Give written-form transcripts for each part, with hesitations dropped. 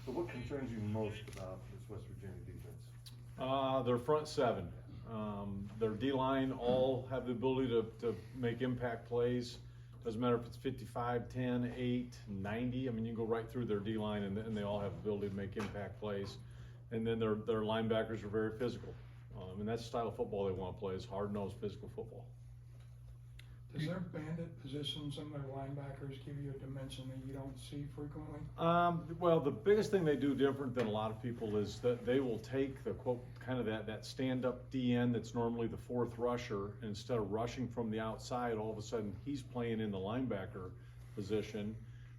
So what concerns you most about this West Virginia defense? Their front seven. Their D-line all have the ability to make impact plays. Doesn't matter if it's 55, 10, 8, 90. I mean, you can go right through their D-line and they all have the ability to make impact plays. And then their linebackers are very physical. And that's the style of football they want to play, is hard-nosed physical football. Does their bandit position, some of their linebackers, give you a dimension that you don't see frequently? Well, the biggest thing they do different than a lot of people is that they will take the quote, kind of that stand-up DN that's normally the fourth rusher, and instead of rushing from the outside, all of a sudden he's playing in the linebacker position,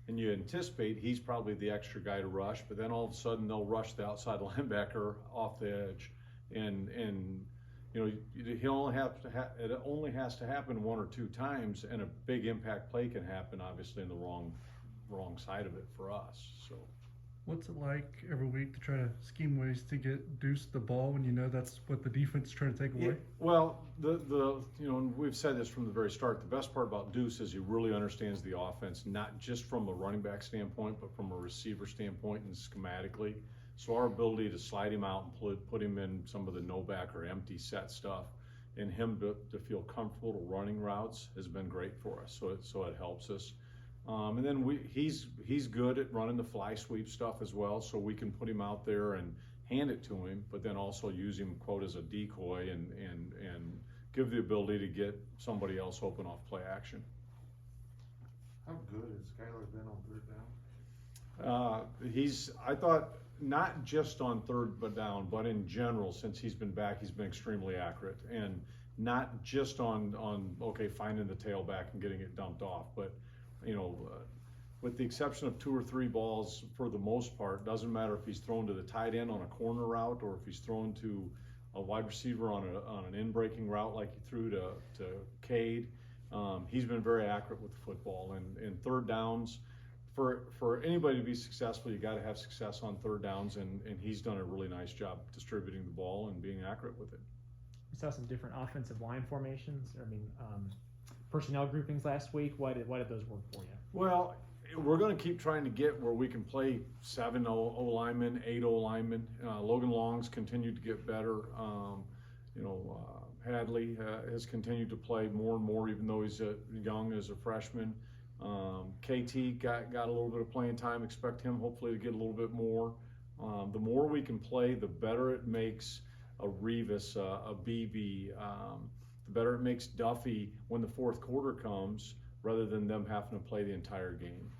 and you anticipate he's probably the extra guy to rush, but then all of a sudden they'll rush the outside linebacker off the edge, and you know, he only it only has to happen one or two times, and a big impact play can happen, obviously, in the wrong side of it for us. So, what's it like every week to try to scheme ways to get Deuce the ball when you know that's what the defense is trying to take away? yeah, well, the you know, and we've said this from the very start. The best part about Deuce is he really understands the offense, not just from a running back standpoint, but from a receiver standpoint and schematically. So our ability to slide him out and put him in some of the no back or empty set stuff, and him to feel comfortable running routes has been great for us. So it helps us. And then he's good at running the fly sweep stuff as well. So we can put him out there and hand it to him, but then also use him quote as a decoy and give the ability to get somebody else open off play action. How good has Skylar been on third down? I thought, not just on third down, but in general, since he's been back, he's been extremely accurate, and not just on okay, finding the tailback and getting it dumped off, but you know, with the exception of 2 or 3 balls, for the most part, doesn't matter if he's thrown to the tight end on a corner route or if he's thrown to a wide receiver on an in-breaking route like he threw to Cade. He's been very accurate with the football, and third downs. For anybody to be successful, you got to have success on third downs, and he's done a really nice job distributing the ball and being accurate with it. We saw some different offensive line formations. I mean, personnel groupings last week. Why did those work for you? Well, we're going to keep trying to get where we can play 7 O linemen, 8 O linemen. Logan Long's continued to get better. Hadley has continued to play more and more, even though he's young as a freshman. KT got a little bit of playing time. Expect him hopefully to get a little bit more. The more we can play, the better it makes a Revis, a BB. The better it makes Duffy when the fourth quarter comes, rather than them having to play the entire game.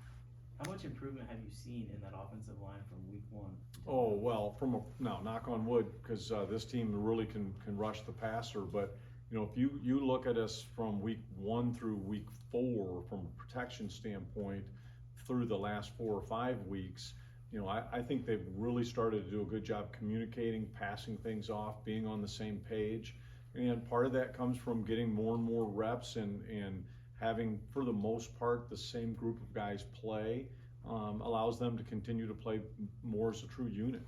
How much improvement have you seen in that offensive line from week 1? Oh, well, now knock on wood, because this team really can rush the passer, but you know, if you look at us from week 1 through week 4 from a protection standpoint through the last 4 or 5 weeks, you know, I think they've really started to do a good job communicating, passing things off, being on the same page. And part of that comes from getting more and more reps and having, for the most part, the same group of guys play, allows them to continue to play more as a true unit.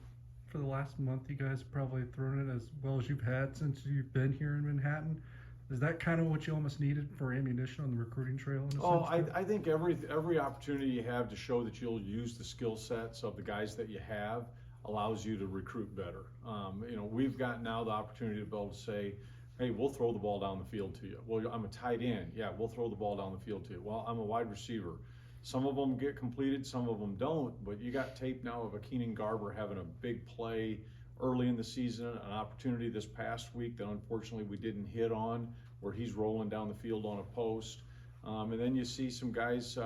For the last month, you guys have probably thrown it as well as you've had since you've been here in Manhattan. Is that kind of what you almost needed for ammunition on the recruiting trail? In a sense, I think every opportunity you have to show that you'll use the skill sets of the guys that you have allows you to recruit better. You know, we've got now the opportunity to be able to say, hey, we'll throw the ball down the field to you. Well, I'm a tight end. Yeah, we'll throw the ball down the field to you. Well, I'm a wide receiver. Some of them get completed, some of them don't, but you got tape now of a Keenan Garber having a big play early in the season, an opportunity this past week that unfortunately we didn't hit on, where he's rolling down the field on a post. And then you see some guys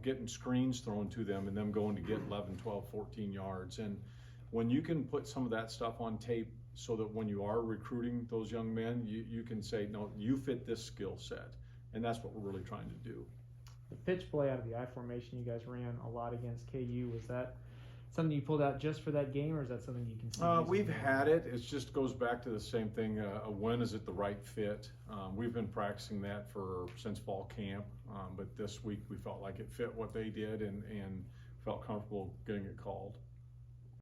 getting screens thrown to them and them going to get 11, 12, 14 yards. And when you can put some of that stuff on tape so that when you are recruiting those young men, you can say, no, you fit this skill set. And that's what we're really trying to do. The pitch play out of the I formation you guys ran a lot against KU. Was that something you pulled out just for that game, or is that something you can see? We've had it. It just goes back to the same thing. When is it the right fit? We've been practicing that since fall camp, but this week we felt like it fit what they did and felt comfortable getting it called.